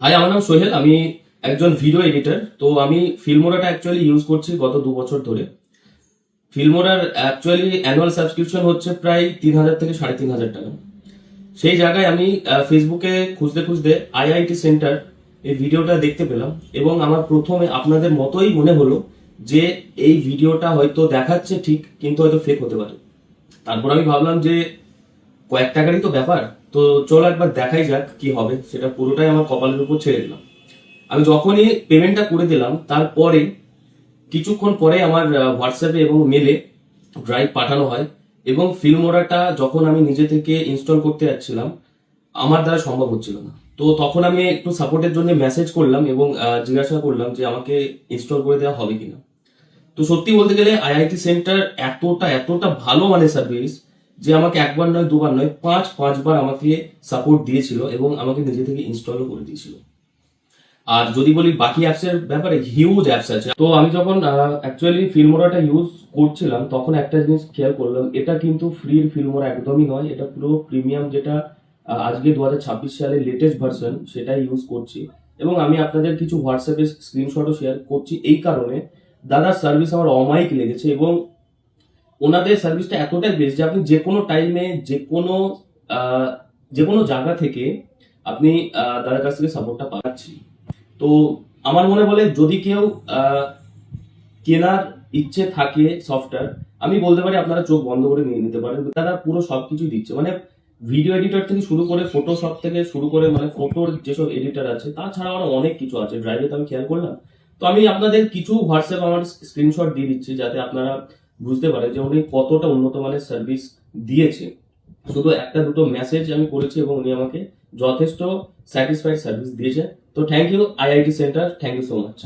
High, আমার নাম সোহেল। আমি একজন ভিডিও এডিটর। তো আমি ফিল্মোরাটা অ্যাকচুয়ালি ইউজ করছি গত 2 বছর ধরে। ফিল্মোরার অ্যাকচুয়ালি অ্যানুয়াল সাবস্ক্রিপশন হচ্ছে প্রায় 3,000 থেকে 3,500 টাকা। সেই জায়গায় আমি ফেসবুকে খুঁজতে খুঁজতে আইআইটি সেন্টার এই ভিডিওটা দেখতে পেলাম এবং আমার প্রথমে আপনাদের মতোই মনে হলো যে এই ভিডিওটা হয়তো দেখাচ্ছে ঠিক, কিন্তু হয়তো ফেক হতে পারে। তারপর আমি ভাবলাম যে কয়েক টাকারই তো ব্যাপার, তো চলো একবার দেখাই যাক কি হবে। সেটা পুরোটাই আমার কপালের উপর ছেড়ে দিলাম। আমি যখনই পেমেন্টটা করে দিলাম তারপরে কিছুক্ষণ পরে আমার হোয়াটসঅ্যাপে এবং মেলে ড্রাইভ পাঠানো হয় এবং ফিল্মোরাটা যখন আমি নিজে থেকে ইনস্টল করতে যাচ্ছিলাম আমার দ্বারা সম্ভব হচ্ছিল না। তো তখন আমি একটু সাপোর্টের জন্য মেসেজ করলাম এবং জিজ্ঞাসা করলাম যে আমাকে ইনস্টল করে দেওয়া হবে কিনা। তো সত্যি বলতে গেলে আইআইটি সেন্টার এতটা এতটা ভালো মানে সার্ভিস যে আমাকে একবার নয় দুবার নয় পাঁচবার আমাকে সাপোর্ট দিয়েছিল এবং আমাকে নিজে থেকে ইনস্টলও করে দিয়েছিল। আর যদি বলি বাকি অ্যাপস এর ব্যাপারে, হিউজ অ্যাপস আছে। তো আমি যখন অ্যাকচুয়ালি ফিল্মোরাটা ইউজ করছিলাম তখন একটা জিনিস খেয়াল করলাম, এটা কিন্তু ফ্রির ফিল্মোরা একদমই নয়, এটা পুরো প্রিমিয়াম, যেটা আজকে 2026 সালের লেটেস্ট ভার্সন সেটাই ইউজ করছি। এবং আমি আপনাদের কিছু হোয়াটসঅ্যাপে স্ক্রিনশটও শেয়ার করছি এই কারণে, দাদার সার্ভিস আমার অমায়িক লেগেছে এবং ওনাদের সার্ভিসটা এতটাই বেস্ট যে আপনি যে কোনো টাইমে যে কোনো জায়গা থেকে আপনি দাদার কাছ থেকে সাপোর্টটা পাচ্ছি। তো আমার মনে বলে যদি কেউ কেনার ইচ্ছে থাকে সফটওয়্যার, আমি বলতে পারি আপনারা চোখ বন্ধ করে নিয়ে নিতে পারেন। তারা পুরো সবকিছু দিচ্ছে, মানে ভিডিও এডিটর থেকে শুরু করে ফটোশপ থেকে শুরু করে মানে ফটোর যেসব এডিটর আছে, তাছাড়াও আরো অনেক কিছু আছে। ড্রাইভে তো আমি খেয়াল করলাম। তো আমি আপনাদের কিছু হোয়াটসঅ্যাপ আমার স্ক্রিনশট দিয়ে দিচ্ছি যাতে আপনারা বুঝতে পারেন যে উনি কতটা উন্নত মানের সার্ভিস দিয়েছে। শুধু একটা দুটো মেসেজ আমি করেছি এবং উনি আমাকে যথেষ্ট স্যাটিসফাইড সার্ভিস দিয়েছে। তো thank you IIT centre, thank you so much.